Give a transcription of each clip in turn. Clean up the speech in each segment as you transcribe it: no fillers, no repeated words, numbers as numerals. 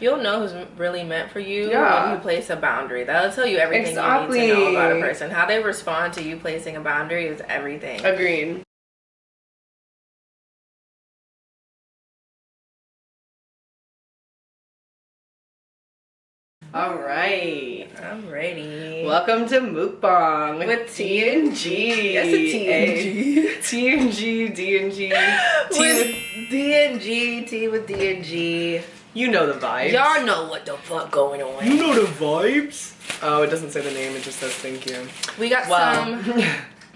You'll know who's really meant for you Yeah. when you place a boundary. That'll tell you everything Exactly. you need to know about a person. How they respond to you placing a boundary is everything. Agreed. All right. I'm ready. Welcome to Mukbang With T and G. That's a T and G. T and G, D and G. With D and G, T with D and G. You know the vibes. Y'all know what the fuck going on. You know the vibes. Oh, it doesn't say the name. It just says thank you. We got some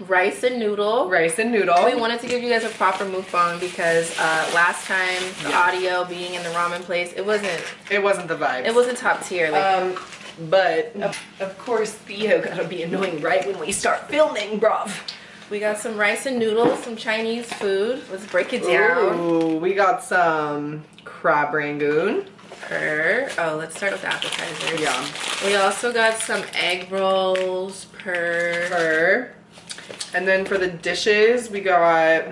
rice and noodle. Rice and noodle. We wanted to give you guys a proper mukbang because last time the audio being in the ramen place, it wasn't the vibes. It wasn't top tier. Like, but of course Theo gotta be annoying right when we start filming, bruv. we got some rice and noodles, some Chinese food. Let's break it down. Ooh, we got some crab rangoon. Oh, let's start with the appetizers. Yeah. We also got some egg rolls per. And then for the dishes, we got,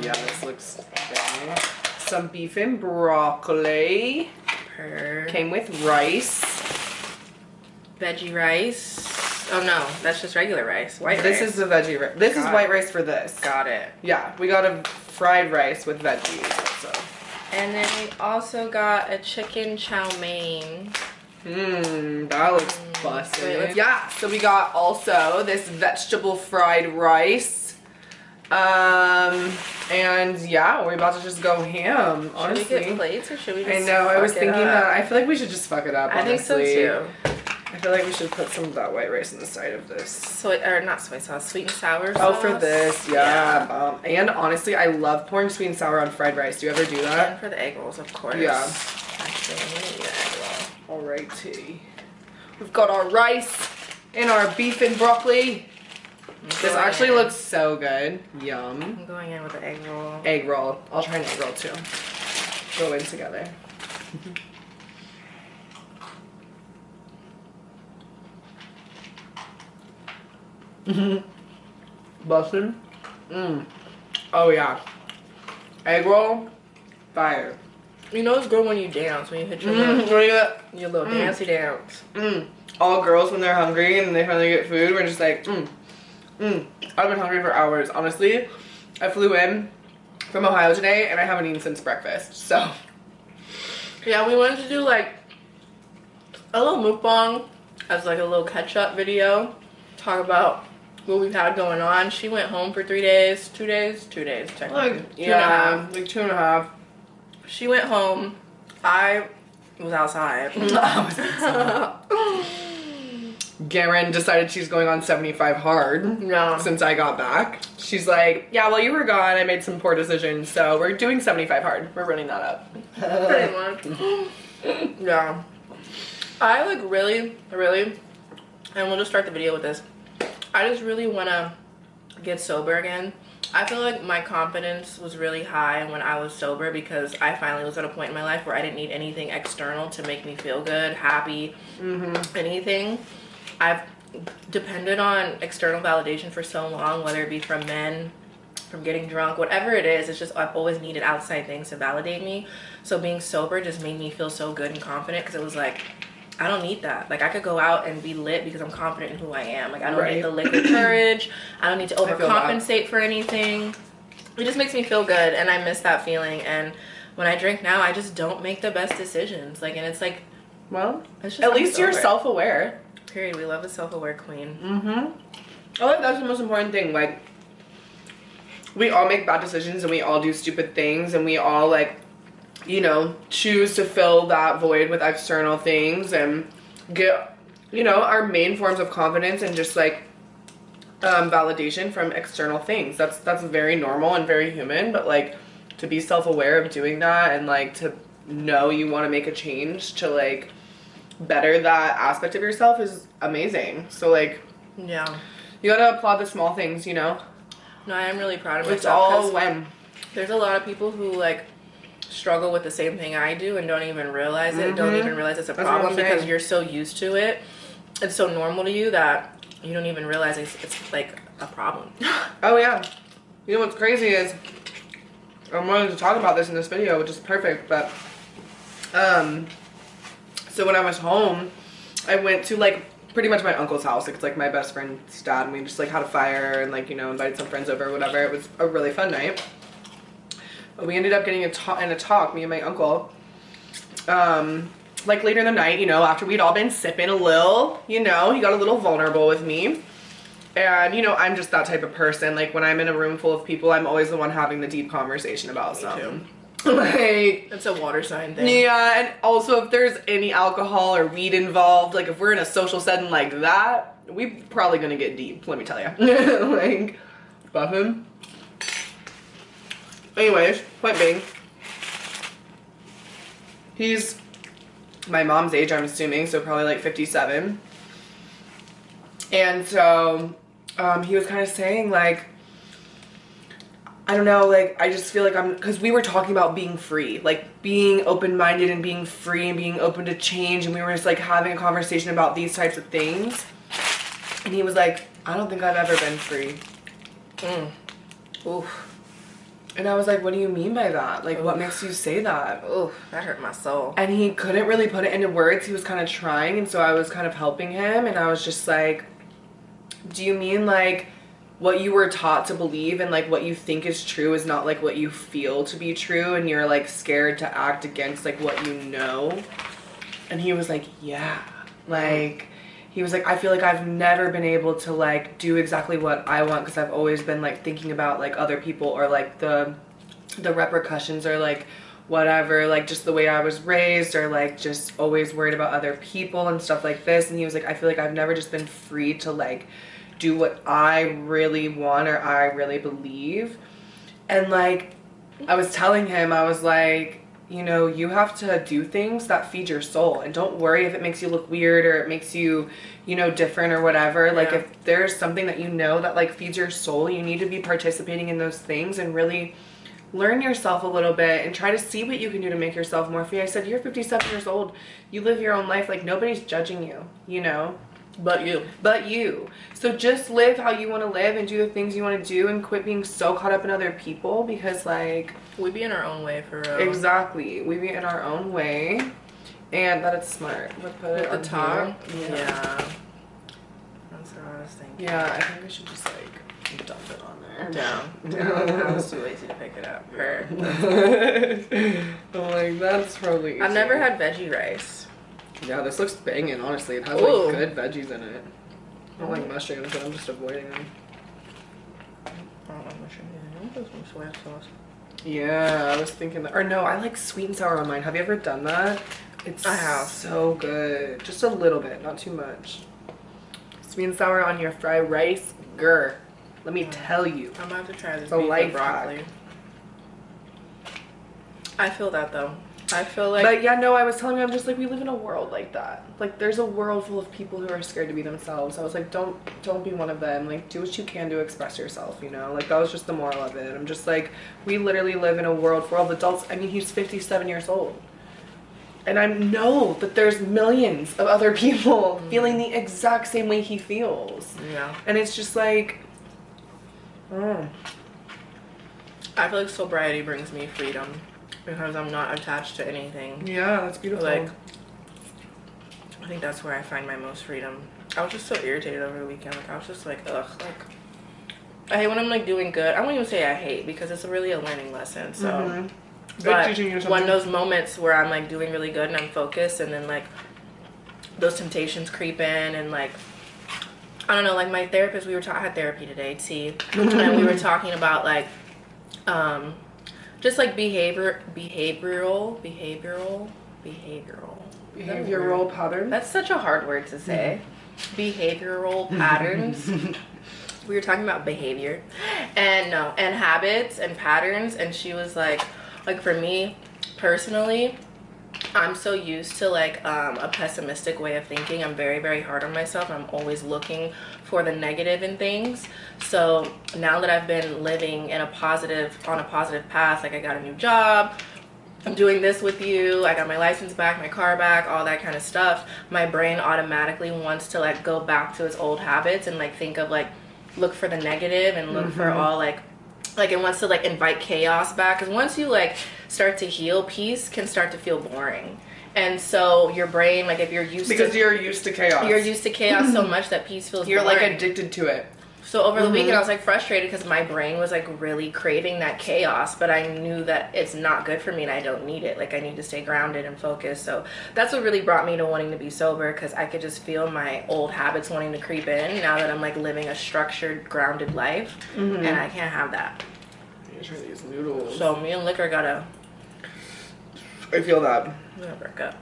yeah, this looks good. Some beef and broccoli. Came with rice. Veggie rice. Oh no, that's just regular rice. White rice. This is the veggie rice. This is white rice for this. Got it. Yeah, we got a fried rice with veggies also. And then we also got a chicken chow mein. That looks busted. Yeah, so we got also this vegetable fried rice. And yeah, we're about to just go ham, honestly. Should we get plates or should we just I know, I was fuck it thinking up? that. I feel like we should just fuck it up, honestly. I think so too. I feel like we should put some of that white rice in the side of this. Not soy sauce, sweet and sour sauce. Oh, for this, yeah. And honestly, I love pouring sweet and sour on fried rice. Do you ever do that? And for the egg rolls, of course. Yeah. Actually, I'm gonna eat an egg roll. Alrighty. We've got our rice and our beef and broccoli. This actually looks so good. Yum. I'm going in with the egg roll. Egg roll. I'll try an egg roll too. Go in together. Bustin'. Oh yeah. Egg roll. Fire. You know it's good when you dance, when you hit your little dancey dance. All girls when they're hungry and they finally get food, we're just like, I've been hungry for hours. Honestly, I flew in from Ohio today and I haven't eaten since breakfast, so. Yeah, we wanted to do like a little mukbang as like a little catch-up video. Talk about what we've had going on. She went home for 3 days, 2 days technically. Like, yeah, like 2.5. She went home. I was outside. Garen decided she's going on 75 hard since I got back. She's like, yeah, while you were gone, I made some poor decisions, so we're doing 75 hard. We're running that up. Pretty much. Yeah. I like really, and we'll just start the video with this. I just really want to get sober again. I feel like my confidence was really high when I was sober because I finally was at a point in my life where I didn't need anything external to make me feel good, happy, anything. I've depended on external validation for so long, whether it be from men, from getting drunk, whatever it is. It's just I've always needed outside things to validate me. So being sober just made me feel so good and confident because it was like, I don't need that. Like I could go out and be lit because I'm confident in who I am. Like I don't need the liquid courage. I don't need to overcompensate for anything. It just makes me feel good and I miss that feeling. And when I drink now, I just don't make the best decisions. Like, and it's like, well, it's just at least you're self-aware. Period. We love a self-aware queen. I think that's the most important thing. Like, we all make bad decisions and we all do stupid things and we all like, you know, choose to fill that void with external things and get, you know, our main forms of confidence and just like validation from external things. That's very normal and very human, but like to be self-aware of doing that and like to know you want to make a change to like better that aspect of yourself is amazing. So like, yeah, you gotta applaud the small things, you know. No, I am really proud of myself. It's all when there's a lot of people who like struggle with the same thing I do and don't even realize it, don't even realize it's a problem because you're so used to it. It's so normal to you that you don't even realize it's like a problem. Oh yeah. You know what's crazy is, I'm wanting to talk about this in this video, which is perfect, but So when I was home, I went to like pretty much my uncle's house. Like it's like my best friend's dad, and we just like had a fire and like, you know, invited some friends over or whatever. It was a really fun night. But we ended up getting in a talk, me and my uncle. Like later in the night, you know, after we'd all been sipping a little, you know, he got a little vulnerable with me. And, you know, I'm just that type of person. Like when I'm in a room full of people, I'm always the one having the deep conversation about something. Like, it's a water sign thing. Yeah, and also if there's any alcohol or weed involved, like if we're in a social setting like that, we probably gonna get deep, let me tell you. Like, buffing. Anyways, point being, he's my mom's age, I'm assuming, so probably like 57. And so he was kind of saying like, I don't know, like, I just feel like because we were talking about being free, like being open-minded and being free and being open to change, and we were just like having a conversation about these types of things. And he was like, I don't think I've ever been free. Oof. And I was like, what do you mean by that? Like, what makes you say that? Oof, that hurt my soul. And he couldn't really put it into words. He was kind of trying, and so I was kind of helping him, and I was just like, do you mean like what you were taught to believe and like what you think is true is not like what you feel to be true, and you're like scared to act against like what you know? And he was like, yeah. Like, he was like, I feel like I've never been able to like do exactly what I want because I've always been like thinking about like other people or like the repercussions or like whatever, like just the way I was raised, or like just always worried about other people and stuff like this. And he was like, I feel like I've never just been free to like do what I really want or I really believe. And like I was telling him, I was like, you know, you have to do things that feed your soul, and don't worry if it makes you look weird or it makes you, you know, different or whatever. Like if there's something that you know that like feeds your soul, you need to be participating in those things and really learn yourself a little bit and try to see what you can do to make yourself more free. I said, you're 57 years old, you live your own life, like nobody's judging you, you know. But you. So just live how you want to live and do the things you want to do, and quit being so caught up in other people, because like we be in our own way for real. Exactly. We be in our own way, and that it's smart. We'll put it on the top. Yeah. That's what I was thinking. Yeah, I think we should just like dump it on there. Down. I was too lazy to pick it up. I'm like, that's probably easier. I've never had veggie rice. Yeah, this looks banging, honestly. It has like good veggies in it. I don't like mushrooms, but I'm just avoiding them. I don't like mushrooms either. I'm put some soy sauce. Yeah, I was thinking that. Or no, I like sweet and sour on mine. Have you ever done that? I have. So good. Just a little bit, not too much. Sweet and sour on your fried rice, grr. Let me tell you. I'm about to try this beef with broccoli. I feel that though. I feel like. But yeah, no, I was telling you, I'm just like, we live in a world like that. Like, there's a world full of people who are scared to be themselves. I was like, don't be one of them. Like, do what you can to express yourself, you know? Like, that was just the moral of it. I'm just like, we literally live in a world full of adults. I mean, he's 57 years old. And I know that there's millions of other people feeling the exact same way he feels. Yeah. And it's just like, I feel like sobriety brings me freedom. Because I'm not attached to anything. Yeah, that's beautiful. Like, I think that's where I find my most freedom. I was just so irritated over the weekend. Like, I was just like, ugh. Like, I hate when I'm like doing good. I won't even say I hate, because it's really a learning lesson. So, but when those moments where I'm like doing really good and I'm focused, and then like those temptations creep in, and like, I don't know, like my therapist, I had therapy today, T, and we were talking about like, just like behavioral patterns. That's such a hard word to say. Behavioral patterns. We were talking about behavior and habits and patterns, and she was like for me personally, I'm so used to like a pessimistic way of thinking. I'm very, very hard on myself. I'm always looking for the negative in things. So now that I've been living on a positive path, like I got a new job, I'm doing this with you, I got my license back, my car back, all that kind of stuff, my brain automatically wants to like go back to its old habits and like think of like look for the negative and look for all like it wants to like invite chaos back, because once you like start to heal, peace can start to feel boring. And so your brain, like if you're used because you're used to chaos. you're used to chaos so much that peace feels You're like boring. addicted to it. So over the weekend I was like frustrated because my brain was like really craving that chaos, but I knew that it's not good for me and I don't need it. Like I need to stay grounded and focused. So that's what really brought me to wanting to be sober, because I could just feel my old habits wanting to creep in now that I'm like living a structured, grounded life, and I can't have that. Try these noodles. So me and liquor gotta. I feel that. We gotta break up.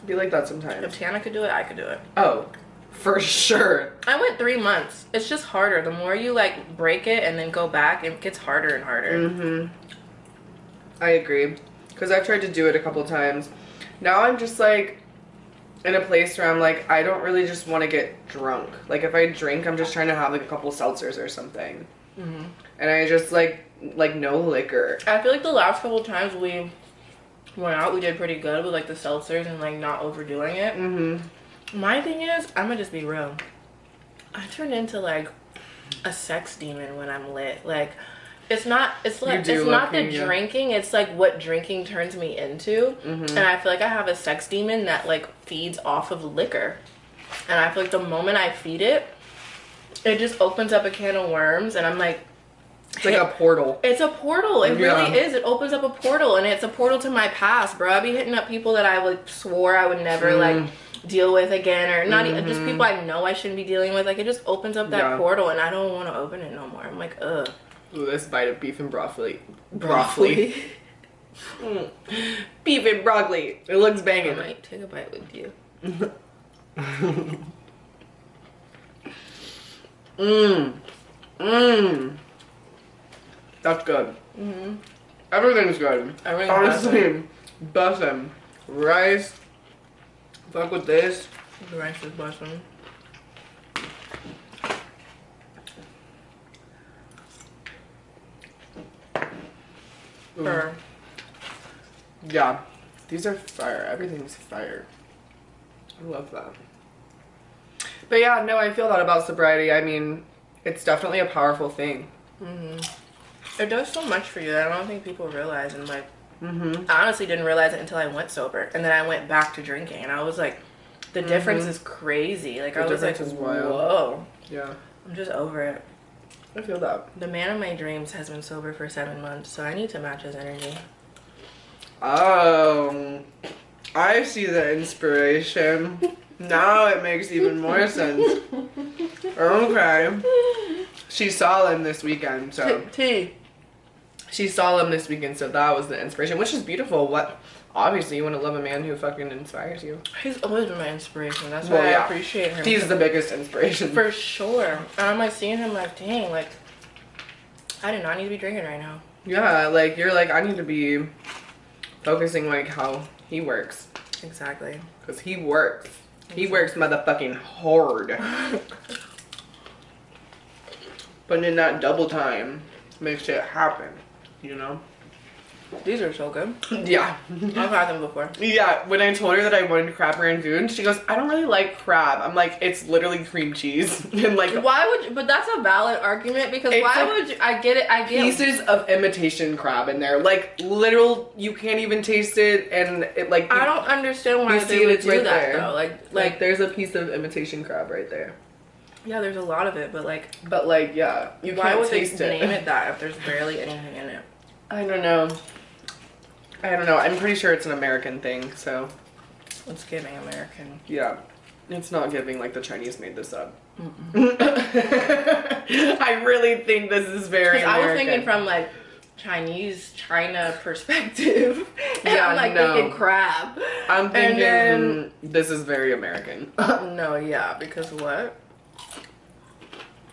Be like that sometimes. If Tana could do it, I could do it. Oh, for sure. I went 3 months. It's just harder. The more you like break it and then go back, it gets harder and harder. I agree. Because I've tried to do it a couple times. Now I'm just like in a place where I'm like, I don't really just want to get drunk. Like if I drink, I'm just trying to have like a couple seltzers or something. And I just like no liquor. I feel like the last couple times we went out, we did pretty good with like the seltzers and like not overdoing it. My thing is, I'm gonna just be real. I turn into like a sex demon when I'm lit. Like it's not the drinking, it's like what drinking turns me into. And I feel like I have a sex demon that like feeds off of liquor. And I feel like the moment I feed it, it just opens up a can of worms, and I'm like, it's like a portal. It's a portal. It really is. It opens up a portal, and it's a portal to my past, bro. I be hitting up people that I like swore I would never like deal with again, or not even just people I know I shouldn't be dealing with. Like it just opens up that portal, and I don't want to open it no more. I'm like, ugh. Ooh, this bite of beef and broccoli. Broccoli. Beef and broccoli. It looks banging. I might take a bite with you. That's good. Everything's good. Honestly, bussin'. Rice. Fuck with this. The rice is bussin'. Yeah. These are fire. Everything's fire. I love that. But yeah, no, I feel that about sobriety. I mean, it's definitely a powerful thing. It does so much for you that I don't think people realize. And like, I honestly didn't realize it until I went sober, and then I went back to drinking, and I was like, the difference is crazy. Like I was like, whoa. Yeah. I'm just over it. I feel that. The man of my dreams has been sober for 7 months, so I need to match his energy. Oh, I see the inspiration. Now it makes even more sense. Okay. She saw him this weekend, so. She saw him this weekend, so that was the inspiration, which is beautiful. What? Obviously, you want to love a man who fucking inspires you. He's always been my inspiration. That's why I appreciate him. He's the biggest inspiration. For sure. And I'm like seeing him like, dang, like, I do not need to be drinking right now. Yeah, like, you're like, I need to be focusing like how he works. Exactly. Because he works. He works motherfucking hard. Putting in that double time makes shit happen, you know? These are so good. Yeah. I've had them before. Yeah, when I told her that I wanted crab rangoon, she goes, I don't really like crab. I'm like, it's literally cream cheese. And like, why would you, but that's a valid argument, because why would you, I get it, I get pieces of imitation crab in there. Like, literal, you can't even taste it, and it like, I don't understand why they would do that though. Like there's a piece of imitation crab right there. Yeah, there's a lot of it, but like, yeah, you why can't would taste they it. name it that if there's barely anything in it? I don't know. I'm pretty sure it's an American thing, so. It's giving American. Yeah. It's not giving like the Chinese made this up. I really think this is very American. I was thinking from like China perspective. And yeah, I'm like thinking crab. I'm thinking this is very American. No, yeah, because what?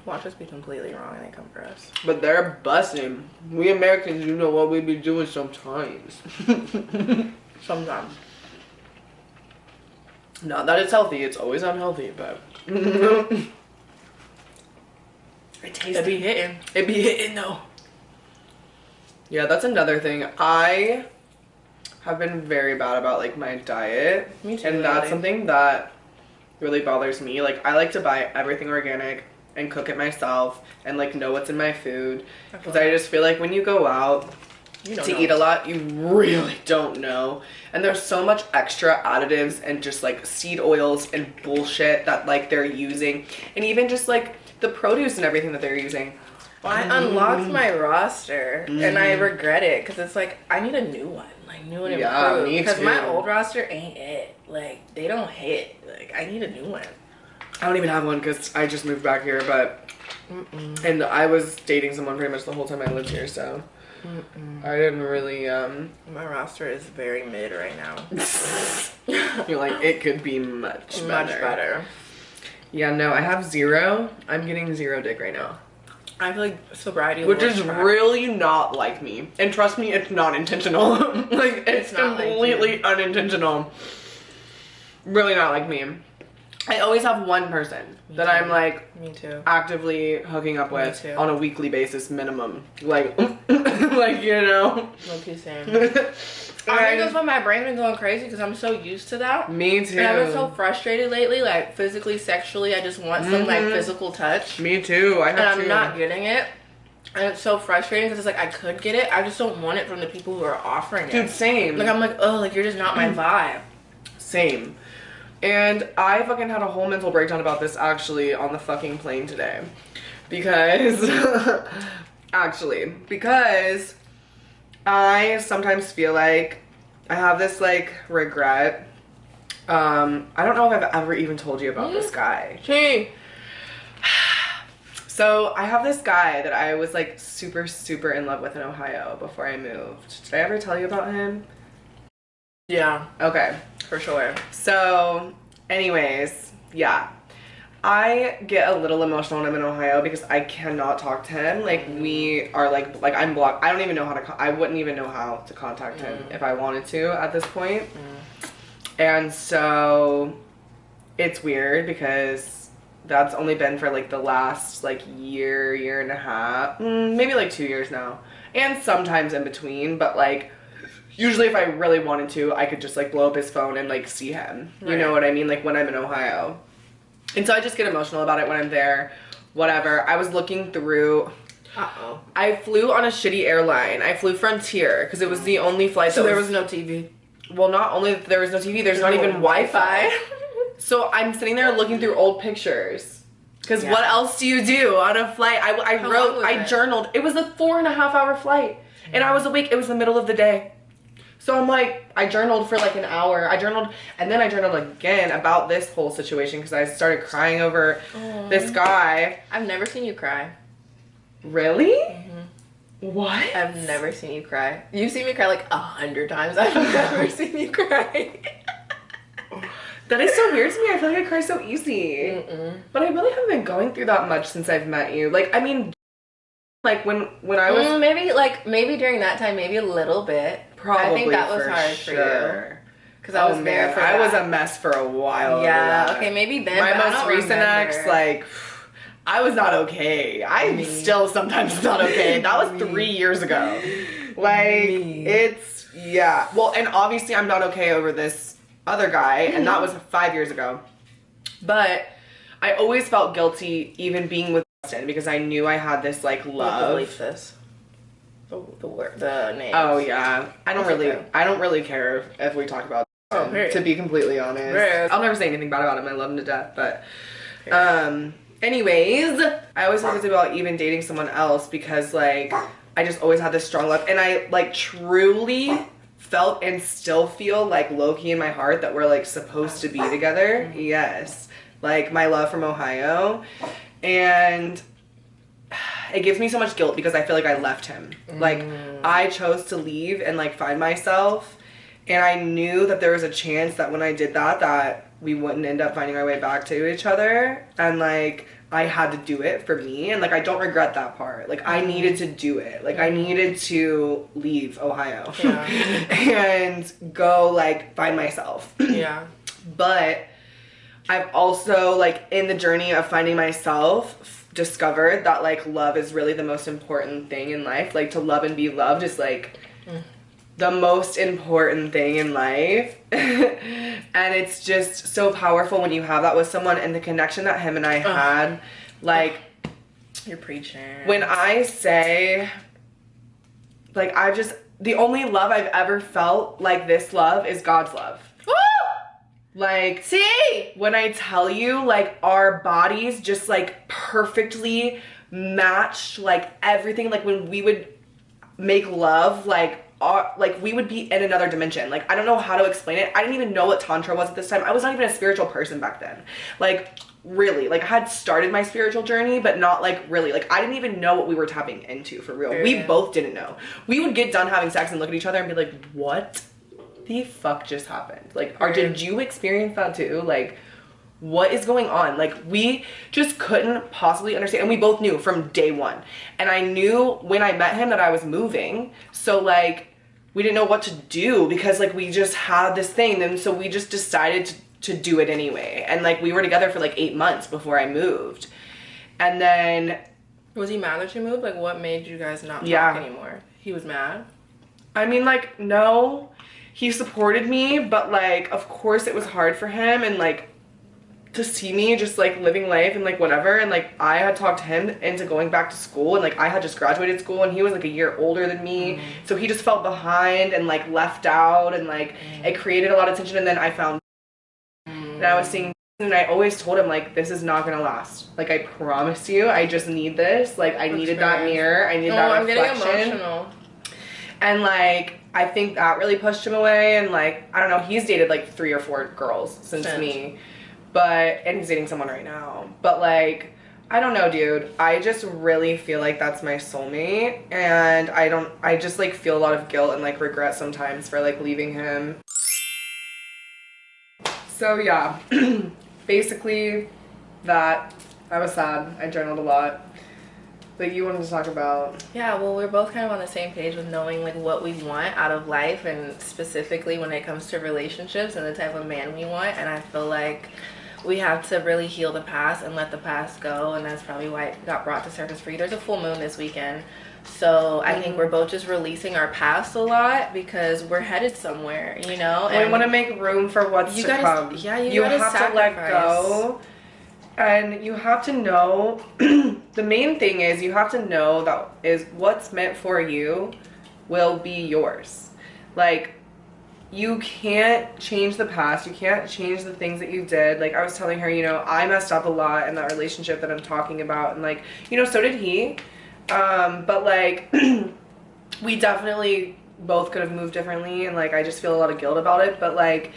Watch us be completely wrong and they come for us. But they're busting. We Americans, you know what we be doing sometimes. Sometimes. Not that it's healthy, it's always unhealthy, but it tastes. It be hitting. It be hitting though. Yeah, that's another thing. I have been very bad about like my diet. Me too. And that's something that really bothers me. Like I like to buy everything organic and cook it myself and like know what's in my food, because I just feel like when you go out You don't to know. eat a lot, you really don't know. And there's so much extra additives and just like seed oils and bullshit that like they're using, and even just like the produce and everything that they're using. Well, I unlocked my roster and I regret it because it's like I need a new one, like new and improved. Me Because too. my old roster ain't it. Like they don't hit. Like I need a new one. I don't even have one because I just moved back here, but and I was dating someone pretty much the whole time I lived here, so I didn't really My roster is very mid right now. you're like, it could be much better. Much better. Yeah, no, I have 0. I'm getting 0 dick right now. I feel like sobriety, Which will is track. really not like me. And trust me, it's not intentional. Like, it's not like completely unintentional. Really not like me. I always have one person that I'm like Me too. actively hooking up with too. on a weekly basis minimum. Like, like, you know. Low-key same. I think that's why my brain's been going crazy because I'm so used to that. Me too. And I've been so frustrated lately, like physically, sexually. I just want some like physical touch. Me too. I have And I'm to. not getting it. And it's so frustrating because it's like I could get it. I just don't want it from the people who are offering it. Dude, same. Like I'm like, oh, like you're just not my vibe. Same. And I fucking had a whole mental breakdown about this actually on the fucking plane today. Because, because I sometimes feel like I have this like regret. I don't know if I've ever even told you about this guy. Gee. So I have this guy that I was like super, super in love with in Ohio before I moved. Did I ever tell you about him? Yeah, Okay. for sure. So, anyways, yeah. I get a little emotional when I'm in Ohio because I cannot talk to him. Like, we are like I'm blocked. I don't even know how to, I wouldn't even know how to contact him if I wanted to at this point. And so, it's weird because that's only been for like the last like year and a half, maybe like 2 years now. And sometimes in between, but like, usually if I really wanted to, I could just like blow up his phone and like see him. You know what I mean? Like when I'm in Ohio. And so I just get emotional about it when I'm there. Whatever. I was looking through. Uh-oh. I flew on a shitty airline. I flew Frontier because it was the only flight So that there was no TV. Well, not only that there was no TV, there's not even Wi-Fi. So I'm sitting there looking through old pictures. Because what else do you do on a flight? I wrote, I journaled. It was a 4.5-hour flight. And I was awake. It was the middle of the day. So I'm like, I journaled for like an hour. I journaled, and then I journaled again about this whole situation because I started crying over this guy. I've never seen you cry. Really? What? I've never seen you cry. You've seen me cry like 100 times. I've never seen you cry. That is so weird to me. I feel like I cry so easy. But I really haven't been going through that much since I've met you. Like, I mean, like when I was maybe during that time, maybe a little bit. probably I think that was for hard sure. for you. Because I was there for I that. was a mess for a while. over Yeah, that. okay, maybe then. My but I most don't recent remember. ex, like, I was not okay. I'm still sometimes not okay. That was 3 years ago. Like, it's, yeah. Well, and obviously I'm not okay over this other guy, and that was 5 years ago. But I always felt guilty even being with Justin because I knew I had this, like, love. Delete this. The names. Oh, yeah. I don't really care if we talk about period. to be completely honest. Period. I'll never say anything bad about him. I love him to death, but anyways, I always felt about even dating someone else because like I just always had this strong love, and I like truly felt and still feel like low-key in my heart that we're like supposed to be together. Yes. Like my love from Ohio, and it gives me so much guilt because I feel like I left him. Like I chose to leave and like find myself. And I knew that there was a chance that when I did that, that we wouldn't end up finding our way back to each other. And like, I had to do it for me. And like, I don't regret that part. Like, I needed to do it. Like, I needed to leave Ohio and go like find myself. Yeah. But I've also like in the journey of finding myself discovered that like love is really the most important thing in life. Like to love and be loved is like the most important thing in life. And it's just so powerful when you have that with someone, and the connection that him and I had, like, you're preaching. when I say, like, I just, the only love I've ever felt like this love is God's love. Woo! Like, see, when I tell you, like, our bodies just like perfectly matched, like everything, like when we would make love, like we would be in another dimension. Like, I don't know how to explain it. I didn't even know what Tantra was at this time. I was not even a spiritual person back then. Like, really, like I had started my spiritual journey, but not like really. Like, I didn't even know what we were tapping into for real. We both didn't know. We would get done having sex and look at each other and be like, what the fuck just happened? Like, did you experience that too? Like, what is going on? Like, we just couldn't possibly understand. And we both knew from day one. And I knew when I met him that I was moving. So like, we didn't know what to do because like we just had this thing. And so we just decided to do it anyway. And like, we were together for like 8 months before I moved. And then... Was he mad that you moved? Like, what made you guys not talk anymore? He was mad? I mean, like, no. He supported me, but like, of course it was hard for him and like, to see me just like living life and like whatever. And like, I had talked him into going back to school, and like I had just graduated school and he was like a year older than me. So he just felt behind and like left out, and like it created a lot of tension. And then I found and I was seeing, and I always told him like, this is not gonna last. Like, I promise you, I just need this. Like, I needed that mirror. I needed that reflection. I'm getting emotional. And like, I think that really pushed him away. And like, I don't know, he's dated like 3 or 4 girls since me. But, and he's dating someone right now. But like, I don't know, dude. I just really feel like that's my soulmate. And I just like feel a lot of guilt and like regret sometimes for like leaving him. So yeah, basically that. I was sad. I journaled a lot. But you wanted to talk about... Yeah, well, we're both kind of on the same page with knowing like what we want out of life, and specifically when it comes to relationships and the type of man we want. And I feel like we have to really heal the past and let the past go, and that's probably why it got brought to surface for you. There's a full moon this weekend, so I think we're both just releasing our past a lot because we're headed somewhere, you know. And we want to make room for what's to come. Yeah, you have to let go, and you have to know. The main thing is you have to know that is what's meant for you will be yours. Like, you can't change the past. You can't change the things that you did. Like, I was telling her, you know, I messed up a lot in that relationship that I'm talking about. And, like, you know, so did he. But, like, we definitely both could have moved differently. And, like, I just feel a lot of guilt about it. But, like,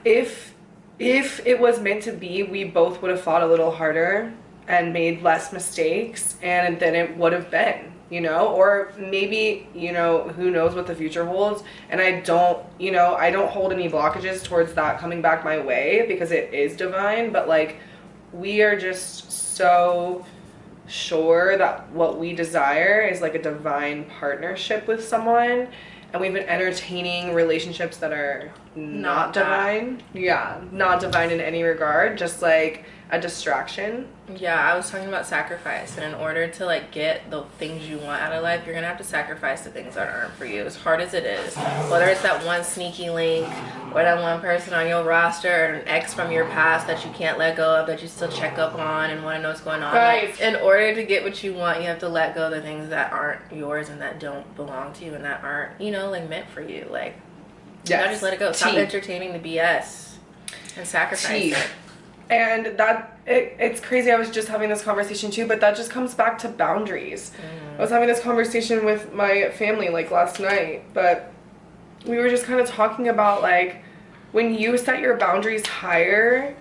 if it was meant to be, we both would have fought a little harder and made less mistakes. And then it would have been. You know, or maybe, you know, who knows what the future holds. And I don't, you know, I don't hold any blockages towards that coming back my way because it is divine. But like, we are just so sure that what we desire is like a divine partnership with someone. And we've been entertaining relationships that are not divine. Yeah, not divine in any regard, just like a distraction. Yeah, I was talking about sacrifice, and in order to like get the things you want out of life, you're gonna have to sacrifice the things that aren't for you, as hard as it is. Whether it's that one sneaky link, or that one person on your roster, or an ex from your past that you can't let go of, that you still check up on and want to know what's going on. Right. Like, in order to get what you want, you have to let go of the things that aren't yours and that don't belong to you and that aren't, you know, like meant for you. Like, you gotta just let it go. Stop entertaining the BS and sacrifice it. And that, it's crazy. I was just having this conversation too, but that just comes back to boundaries. I was having this conversation with my family like last night, but we were just kind of talking about like, when you set your boundaries higher,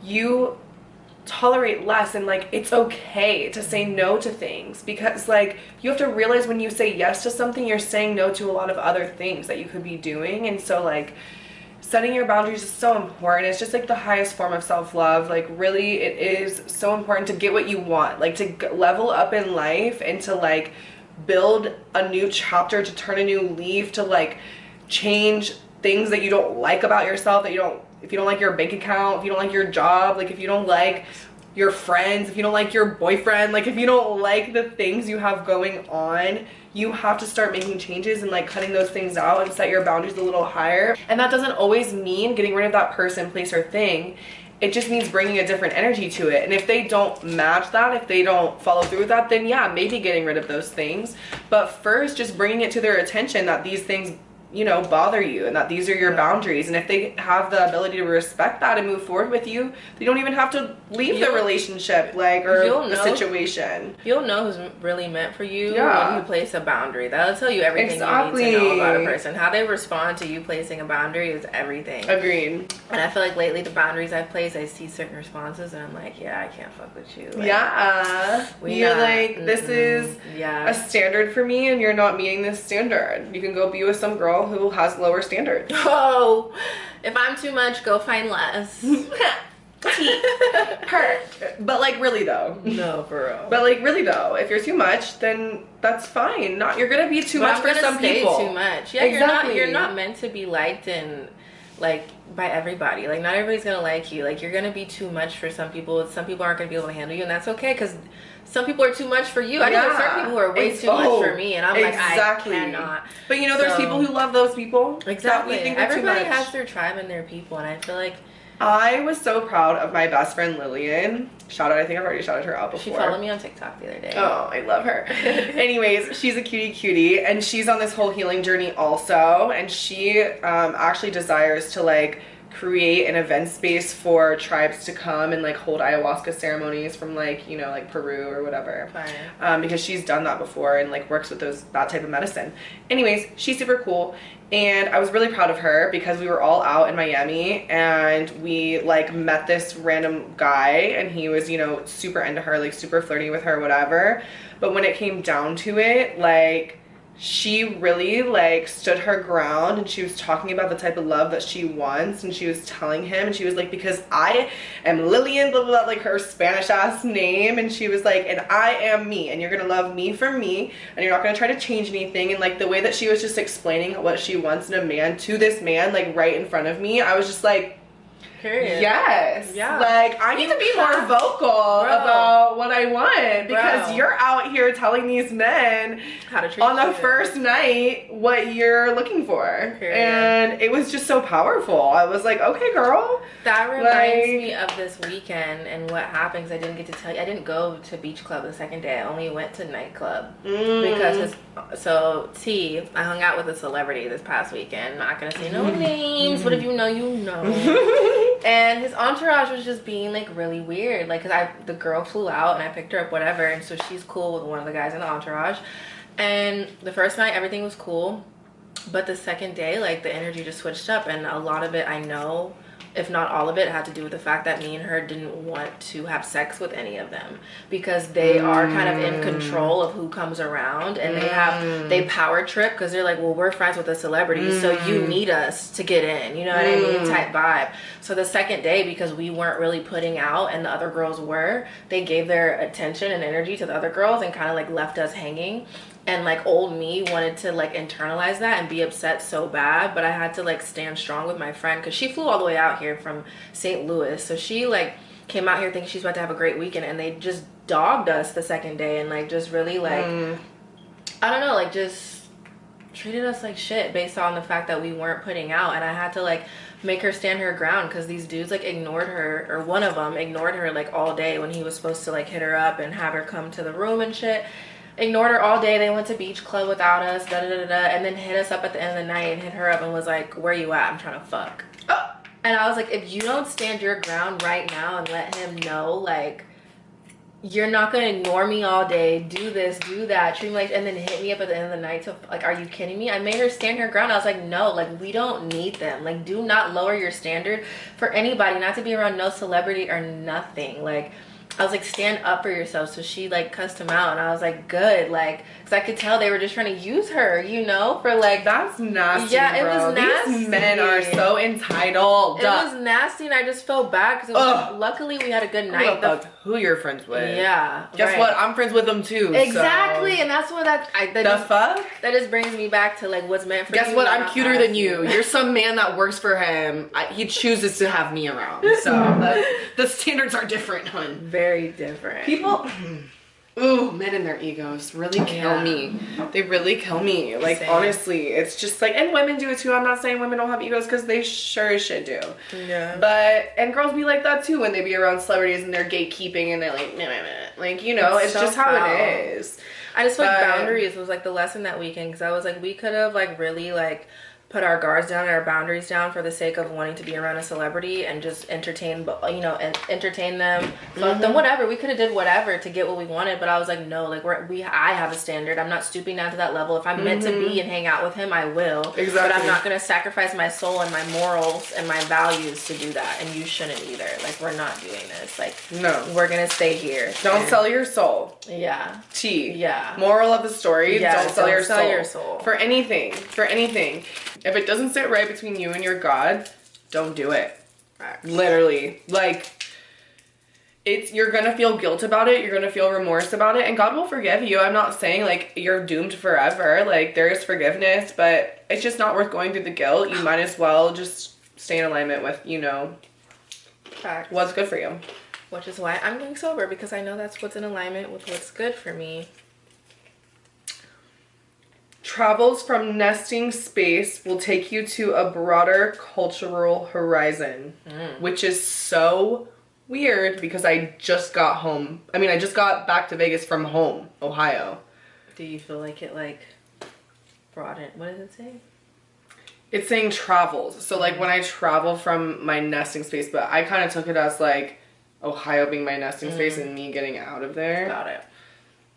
you tolerate less, and like, it's okay to say no to things, because like, you have to realize when you say yes to something, you're saying no to a lot of other things that you could be doing. And so like, setting your boundaries is so important. It's just like the highest form of self-love. Like, really, it is so important to get what you want, like to level up in life and to like build a new chapter, to turn a new leaf, to like change things that you don't like about yourself, that you don't, if you don't like your bank account, if you don't like your job, like if you don't like your friends, if you don't like your boyfriend, like if you don't like the things you have going on, you have to start making changes and like cutting those things out and set your boundaries a little higher. And that doesn't always mean getting rid of that person, place, or thing. it just means bringing a different energy to it. And if they don't match that, if they don't follow through with that, then yeah, maybe getting rid of those things. But first, just bringing it to their attention that these things, you know, bother you and that these are your boundaries. And if they have the ability to respect that and move forward with you, they don't even have to leave the relationship, like, or the situation. You'll know who's really meant for you when you place a boundary. That'll tell you everything you need to know about a person. How they respond to you placing a boundary is everything. Agreed. And I feel like lately the boundaries I've placed, I see certain responses and I'm like, yeah, I can't fuck with you. Like, you're like, this is a standard for me and you're not meeting this standard. You can go be with some girl who has lower standards. Oh, if I'm too much, go find less. Her. But like, really though. No, for real. But like, really though, if you're too much, then that's fine. Not, you're gonna be too much for some people. Too much. Yeah, exactly. You're not meant to be liked and like by everybody. Like, not everybody's gonna like you. Like, you're gonna be too much for some people. Some people aren't gonna be able to handle you, and that's okay, because some people are too much for you. I know there's certain people who are way too much for me, and I'm like, I cannot. But you know, there's people who love those people. Exactly. Everybody has their tribe and their people, and I feel like I was so proud of my best friend Lillian. Shout out, I think I've already shouted her out before. She followed me on TikTok the other day. Oh, I love her. Anyways, she's a cutie, and she's on this whole healing journey also, and she actually desires to like create an event space for tribes to come and like hold ayahuasca ceremonies from like, you know, like Peru or whatever. Because she's done that before and like works with that type of medicine. Anyways, she's super cool. And I was really proud of her because we were all out in Miami and we like met this random guy and he was, you know, super into her, like super flirty with her, whatever. But when it came down to it, like, she really like stood her ground and she was talking about the type of love that she wants, and she was telling him, and she was like, because I am Lillian, blah, blah, blah, like her Spanish ass name, and she was like, and I am me, and you're gonna love me for me, and you're not gonna try to change anything. And like the way that she was just explaining what she wants in a man to this man, like right in front of me, I was just like, period. Yes. Yeah. Like, I need to be more vocal about what I want, because you're out here telling these men how to treat on the first night what you're looking for. Period. And it was just so powerful. I was like, okay, girl. That reminds me of this weekend and what happened, because I didn't get to tell you. I didn't go to beach club the second day. I only went to nightclub because I hung out with a celebrity this past weekend. Not gonna say no names, but if you know, you know. And his entourage was just being like really weird, like, because the girl flew out and I picked her up, whatever, and so she's cool with one of the guys in the entourage. And the first night everything was cool, but the second day, like, the energy just switched up, and a lot of it, I know, if not all of it, had to do with the fact that me and her didn't want to have sex with any of them, because they are kind of in control of who comes around, and they power trip, because they're like, well, we're friends with a celebrity, so you need us to get in, you know what I mean, type vibe. So the second day, because we weren't really putting out and the other girls were, they gave their attention and energy to the other girls and kind of like left us hanging. And like old me wanted to like internalize that and be upset so bad, but I had to like stand strong with my friend, because she flew all the way out here from St. Louis. So she like came out here thinking she's about to have a great weekend, and they just dogged us the second day and like just really like I don't know, like just treated us like shit based on the fact that we weren't putting out. And I had to like make her stand her ground, because these dudes like ignored her, or one of them ignored her like all day when he was supposed to like hit her up and have her come to the room and shit. Ignored her all day. They went to beach club without us, and then hit us up at the end of the night and hit her up and was like, where you at? I'm trying to fuck. And I was like, if you don't stand your ground right now and let him know, like, you're not gonna ignore me all day, do this, do that, treat me like, and then hit me up at the end of the night to, like, are you kidding me? I made her stand her ground. I was like, no, like, we don't need them. Like, do not lower your standard for anybody, not to be around no celebrity or nothing. Like, I was like, stand up for yourself. So she like cussed him out, and I was like, good, like, because I could tell they were just trying to use her, you know, for like, that's nasty. Yeah, it was nasty. These men are so entitled. It was nasty, and I just felt bad, because luckily we had a good night. Who you're friends with? Yeah. Guess what? I'm friends with them too. Exactly, so. And that's what fuck. That just brings me back to like what's meant for. Guess what? I'm cuter than you. You're some man that works for him. He chooses to have me around. So the standards are different, hun. Very different. People. Ooh, men and their egos really kill me. They really kill me. Like, same. Honestly, it's just like, and women do it too. I'm not saying women don't have egos because they sure as shit do. Yeah. But, and girls be like that too when they be around celebrities and they're gatekeeping and they're like, meh, meh, meh. Like, you know, it's so just how it is. I just feel like boundaries was like the lesson that weekend, because I was like, we could have like really like put our guards down and our boundaries down for the sake of wanting to be around a celebrity and just entertain, you know, and entertain them, fuck them, whatever. We could have did whatever to get what we wanted, but I was like, no, like I have a standard. I'm not stooping down to that level. If I'm meant to be and hang out with him, I will. Exactly. But I'm not gonna sacrifice my soul and my morals and my values to do that, and you shouldn't either. Like, we're not doing this. Like, no, we're gonna stay here. Don't sell your soul. Yeah. T. Yeah. Moral of the story: yeah, don't sell your soul for anything. For anything. If it doesn't sit right between you and your God, don't do it. Facts. Literally. Like, you're gonna feel guilt about it, you're gonna feel remorse about it, and God will forgive you. I'm not saying like you're doomed forever. Like, there is forgiveness, but it's just not worth going through the guilt. You might as well just stay in alignment with, you know, Facts. What's good for you. Which is why I'm going sober, because I know that's what's in alignment with what's good for me. Travels from nesting space will take you to a broader cultural horizon, which is so weird because I just got home. I mean, I just got back to Vegas from home, Ohio. Do you feel like it like broadened? What does it say? It's saying travels. So like when I travel from my nesting space, but I kind of took it as like Ohio being my nesting space and me getting out of there. Got it.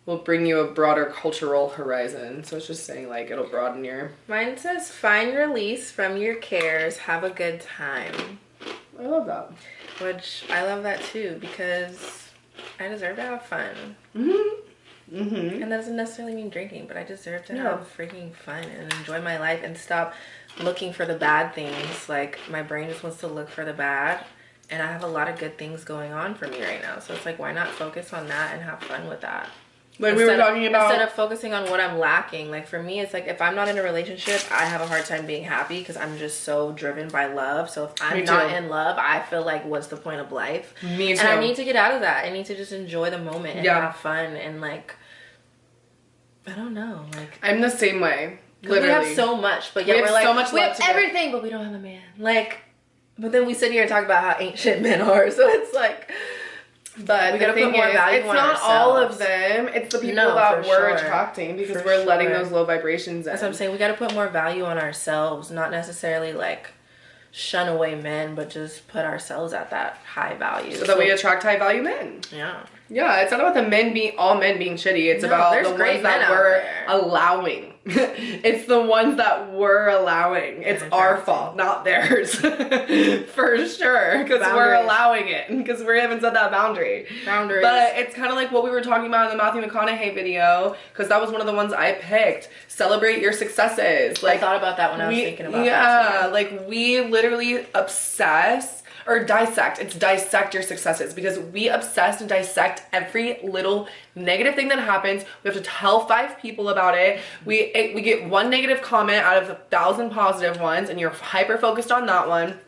Will bring you a broader cultural horizon. So it's just saying like it'll broaden your... Mine says find release from your cares, have a good time. I love that. Which I love that too, because I deserve to have fun. And that doesn't necessarily mean drinking, but I deserve to have freaking fun and enjoy my life and stop looking for the bad things. Like, my brain just wants to look for the bad, and I have a lot of good things going on for me right now. So it's like, why not focus on that and have fun with that? Like we were talking about, instead of focusing on what I'm lacking. Like, for me, it's like, if I'm not in a relationship, I have a hard time being happy because I'm just so driven by love. So if I'm not in love, I feel like, what's the point of life? Me too. And I need to get out of that. I need to just enjoy the moment and have fun and like, I don't know. Like, I'm the same way. Literally, we have so much, but yeah, we're like, so much we have everything, but we don't have a man. Like, but then we sit here and talk about how ancient men are. So it's like. But we gotta put more value on ourselves. It's not all of them. It's the people that we're attracting because we're letting those low vibrations in. That's what I'm saying. We gotta put more value on ourselves, not necessarily like shun away men, but just put ourselves at that high value. So that we attract high value men. Yeah. Yeah, it's not about all men being shitty. It's about the ones that we're allowing. It's the ones that we're allowing. It's our fault, not theirs. For sure. Because we're allowing it. Because we haven't set that boundary. Boundaries. But it's kind of like what we were talking about in the Matthew McConaughey video. Because that was one of the ones I picked. Celebrate your successes. Like, I thought about that when I was thinking about that. Yeah, like we literally obsess. Or dissect. It's dissect your successes, because we obsess and dissect every little negative thing that happens. We have to tell 5 people about it. We get 1 negative comment out of 1,000 positive ones, and you're hyper focused on that one.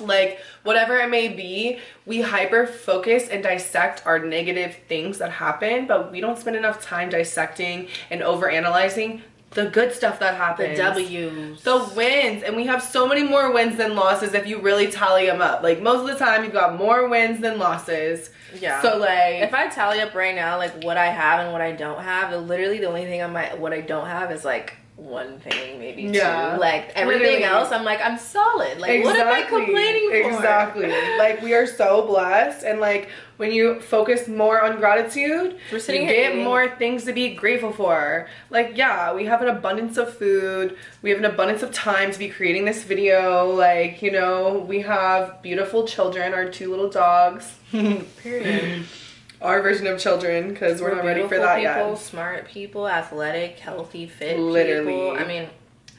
Like, whatever it may be, we hyper focus and dissect our negative things that happen, but we don't spend enough time dissecting and over analyzing the good stuff that happens. The W's. The wins. And we have so many more wins than losses if you really tally them up. Like, most of the time, you've got more wins than losses. Yeah. So, like... If I tally up right now, like, what I have and what I don't have, literally the only thing what I don't have is, like, 1 thing, maybe 2. Like, everything else, I'm like, I'm solid. Like, what am I complaining for? Exactly. Like, we are so blessed. And, like, when you focus more on gratitude, you get more things to be grateful for. Like, yeah, we have an abundance of food. We have an abundance of time to be creating this video. Like, you know, we have beautiful children, our 2 little dogs. Period. Our version of children, because we're not ready for that yet. Smart people, athletic, healthy, fit people. I mean,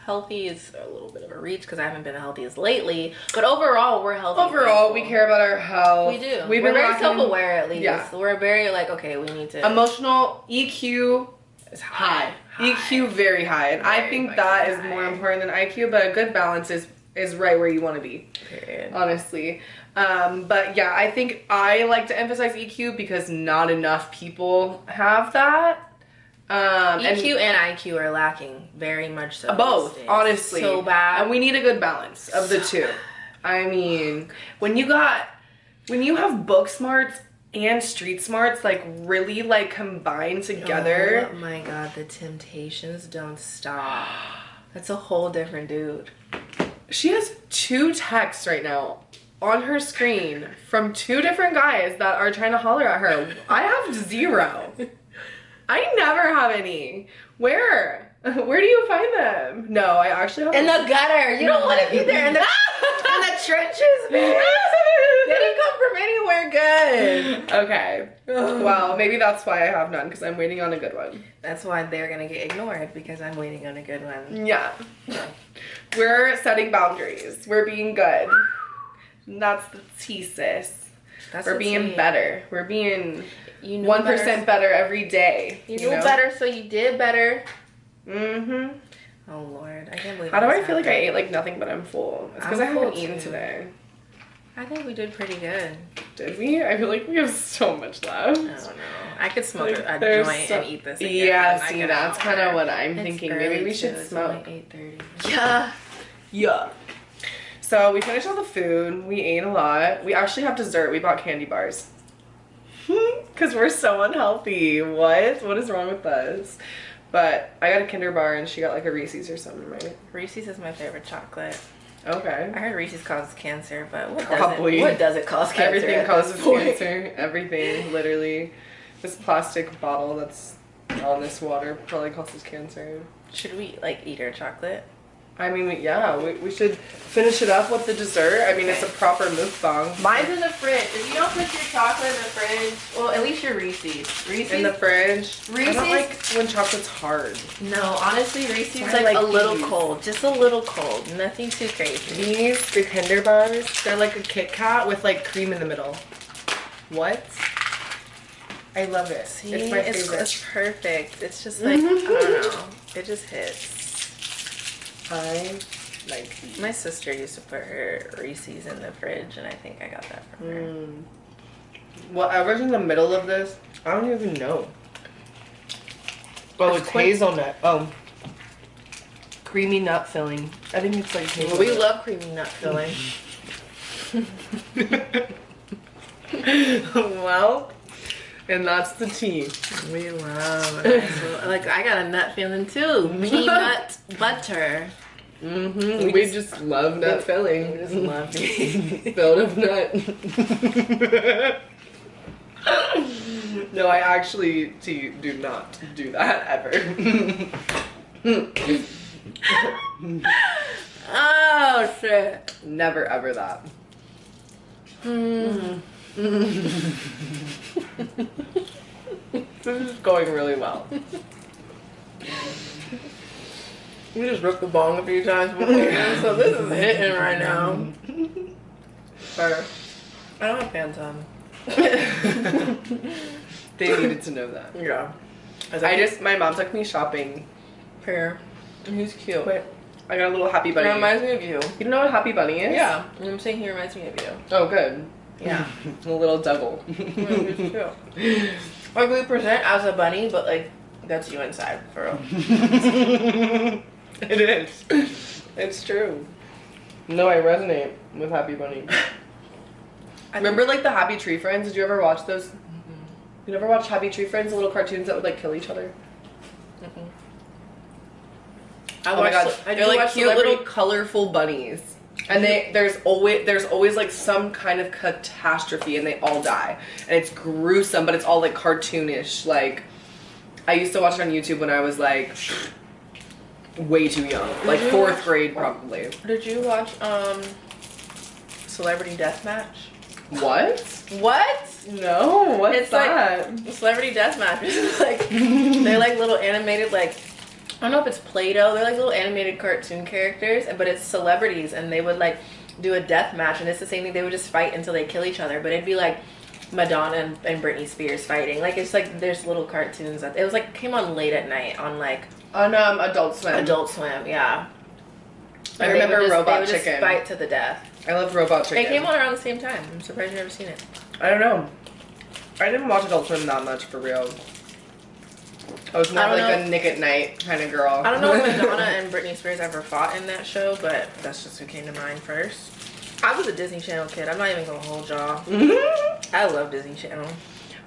healthy is a little bit of a reach because I haven't been the healthiest lately. But overall, we're healthy. Overall, we care about our health. We do. We're very self-aware, at least. Yeah. We're very like, okay, we need to. Emotional EQ is high. EQ very high, and I think that is more important than IQ. But a good balance is is right where you want to be. Period. Honestly. But yeah, I think I like to emphasize EQ because not enough people have that. EQ and IQ are lacking very much so. Both, honestly. So bad. And we need a good balance of the two. I mean, when you have book smarts and street smarts like really like combined together. Oh my god, the temptations don't stop. That's a whole different dude. She has 2 texts right now on her screen from 2 different guys that are trying to holler at her. I have 0. I never have any. Where? Where do you find them? No, I actually have in the gutter. You don't want to be there in the trenches, man. They didn't come from anywhere good. Okay. Well, maybe that's why I have none, because I'm waiting on a good one. That's why they're gonna get ignored, because I'm waiting on a good one. Yeah. We're setting boundaries. We're being good. That's the tea, sis. We're being better. We're being 1% better every day. You knew better, so you did better. Mm-hmm. Oh Lord, I can't believe. How do I feel like I ate like nothing but I'm full? It's because I haven't eaten today. I think we did pretty good. Did we? I feel like we have so much left. I don't know. I could smoke a joint and eat this again. Yeah, see, that's kind of what I'm thinking. Maybe we should smoke. It's only 8:30. Yeah. Yeah. So we finished all the food. We ate a lot. We actually have dessert. We bought candy bars. Because we're so unhealthy. What? What is wrong with us? But I got a Kinder bar and she got like a Reese's or something, right? Reese's is my favorite chocolate. Okay. I heard Reese's causes cancer, but what does it cause cancer? Everything causes cancer. Everything, literally. This plastic bottle that's on this water probably causes cancer. Should we like eat our chocolate? I mean, yeah, we should finish it up with the dessert. I mean, it's a proper mukbang. Mine's in the fridge. If you don't put your chocolate in the fridge, well, at least your Reese's. In the fridge? Reese's? I don't like when chocolate's hard. No, honestly, Reese's like a little cold. Just a little cold. Nothing too crazy. These, the Kinder bars, they're like a Kit Kat with like cream in the middle. What? I love it. See, it's my favorite. It's perfect. It's just like, I don't know. It just hits. I like these. My sister used to put her Reese's in the fridge, and I think I got that from her. Whatever's in the middle of this, I don't even know. Oh, it's hazelnut. Oh. Creamy nut filling. I think it's like hazelnut. We love creamy nut filling. Well, and that's the tea. We love it. Like, I got a nut feeling too. Peanut butter. Mm-hmm. We just love nut filling. We just love being filled of nut. No, I actually do not do that ever. Oh shit. Never ever that. This is going really well. We just ripped the bong a few times before, so this is hitting right now. Or, I don't have pants on. they needed to know that. Yeah. My mom took me shopping. Here. He's cute. Wait, I got a little happy bunny. He reminds me of you. You don't know what happy bunny is? Yeah. I'm saying he reminds me of you. Oh, good. Yeah. A little devil. He's cute. Like, we present as a bunny, but like, that's you inside, for real. It is. It's true. No, I resonate with Happy Bunny. Remember like the Happy Tree Friends? Did you ever watch those? You never watched Happy Tree Friends, the little cartoons that would like kill each other? Oh my god, they're like cute little colorful bunnies. And there's always like some kind of catastrophe and they all die. And it's gruesome, but it's all like cartoonish. Like, I used to watch it on YouTube when I was like way too young. Like 4th grade probably. Did you watch Celebrity Deathmatch? What? What? No, what's that? Like, Celebrity Deathmatch is like, they're like little animated, like, I don't know if it's Play-Doh, they're like little animated cartoon characters, but it's celebrities, and they would like do a death match, and it's the same thing, they would just fight until they kill each other, but it'd be like Madonna and Britney Spears fighting. Like, it's like, there's little cartoons that, it was like, came on late at night on like... On Adult Swim. Adult Swim, yeah. I remember Robot they would Chicken. Just fight to the death. I loved Robot Chicken. It came on around the same time. I'm surprised you've never seen it. I don't know. I didn't watch Adult Swim that much for real. I was more like a Nick at Night kind of girl. I don't know if Madonna and Britney Spears ever fought in that show, but that's just who came to mind first. I was a Disney Channel kid. I'm not even gonna hold y'all. I love Disney Channel.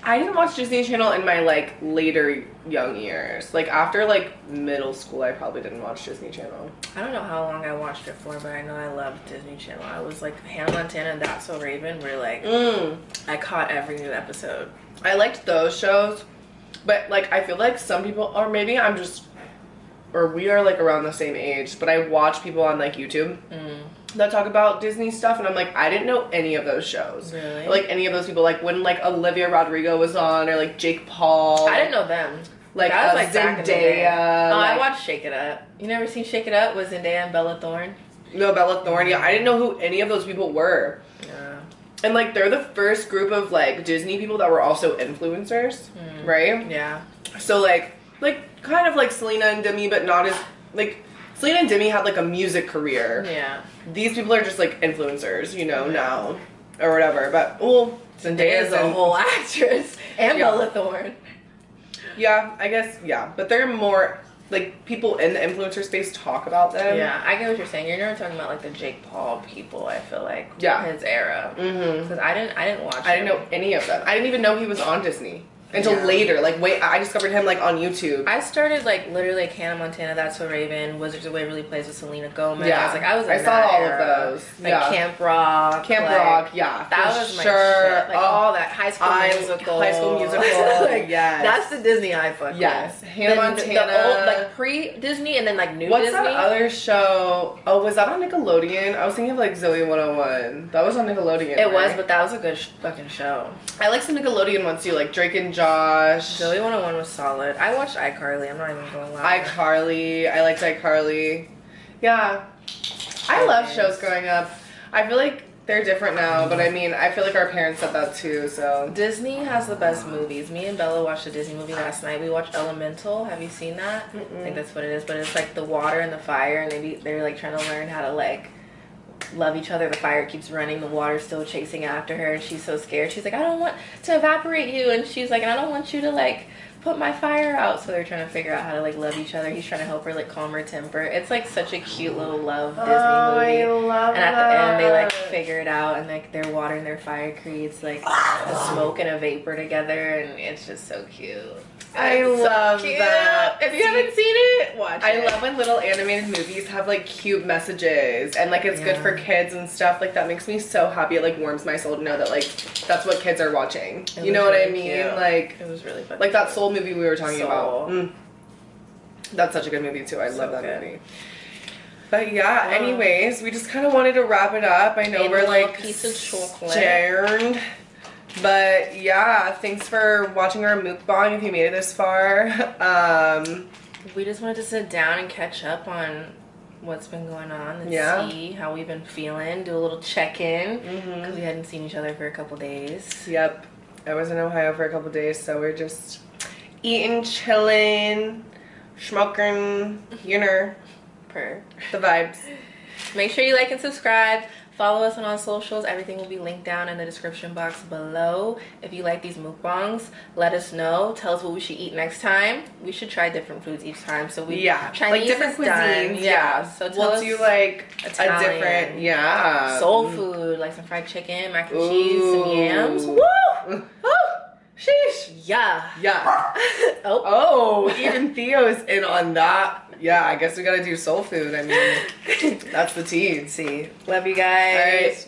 I didn't watch Disney Channel in my like later young years. Like after like middle school, I probably didn't watch Disney Channel. I don't know how long I watched it for, but I know I loved Disney Channel. I was like Hannah Montana and That's So Raven were like, I caught every new episode. I liked those shows, but like I feel like some people, or maybe I'm just, or we are like around the same age, but I watch people on like YouTube that talk about Disney stuff, and I'm like, I didn't know any of those shows. Really? Or, like any of those people, like when like Olivia Rodrigo was on, or like Jake Paul. I didn't know them. Like that was like back in the day. Zendaya. Oh, like, I watched Shake It Up. You never seen Shake It Up with Zendaya and Bella Thorne? No, Bella Thorne. Yeah, I didn't know who any of those people were. Yeah. And like they're the first group of like Disney people that were also influencers, right? Yeah. So like kind of like Selena and Demi, but not as like Selena and Demi had like a music career. Yeah. These people are just like influencers, you know, now or whatever. But well, Zendaya's a whole actress and Bella Thorne. Yeah, I guess but they're more like people in the influencer space talk about them. Yeah, I get what you're saying. You're never talking about like the Jake Paul people. I feel like his era. Because I didn't watch. I didn't know any of them. I didn't even know he was on Disney until later. Like wait, I discovered him like on YouTube. I started like literally like Hannah Montana, That's So Raven, Wizards of Waverly Place with Selena Gomez. Yeah, I was in I saw all of those. Like Camp Rock. That was my shit. Like all that High School Musical. Like, yes. That's the Disney I fuck with. Hannah Montana. The old, like pre-Disney and then like new What's Disney. that other show? Oh, was that on Nickelodeon? I was thinking of like Zoe 101. That was on Nickelodeon. It was, but that was a good fucking show. I like some Nickelodeon ones too, like Drake and Josh. Zoe 101 was solid. I watched iCarly. I'm not even going to lie. iCarly. I liked iCarly. Yeah. I love shows growing up. I feel like they're different now, but I mean, I feel like our parents said that too, so. Disney has the best movies. Me and Bella watched a Disney movie last night. We watched Elemental. Have you seen that? I think that's what it is, but it's like the water and the fire, and they're like trying to learn how to like love each other. The fire keeps running, the water's still chasing after her, and she's so scared. She's like, I don't want to evaporate you, and she's like, and I don't want you to like put my fire out. So they're trying to figure out how to like love each other. He's trying to help her like calm her temper. It's like such a cute little love Disney movie. I love and at the end they like figure it out, and like their water and their fire creates like a smoke and a vapor together, and it's just so cute. I love that. If you haven't seen it, watch it. I love when little animated movies have like cute messages and like it's good for kids and stuff. Like that makes me so happy. It like warms my soul to know that like that's what kids are watching. You know what I mean? Cute. Like it was really fun. Like that Soul movie we were talking about. That's such a good movie too. I love that movie. But yeah, anyways, we just kind of wanted to wrap it up. I know we're like piece of chocolate. Stared. But yeah, thanks for watching our mukbang if you made it this far. We just wanted to sit down and catch up on what's been going on and see how we've been feeling, do a little check-in because we hadn't seen each other for a couple days. Yep. I was in Ohio for a couple days, so we're just eating, chilling, smoking, you know, the vibes. Make sure you like and subscribe. Follow us on all socials. Everything will be linked down in the description box below. If you like these mukbangs, let us know. Tell us what we should eat next time. We should try different foods each time. So we Chinese like different cuisines. Yeah. So tell us do like Italian, a different soul food, like some fried chicken, mac and cheese, some yams. Woo! Sheesh. Yeah. Even Theo's in on that. Yeah, I guess we gotta do soul food. I mean, that's the tea. See. Love you guys. All right.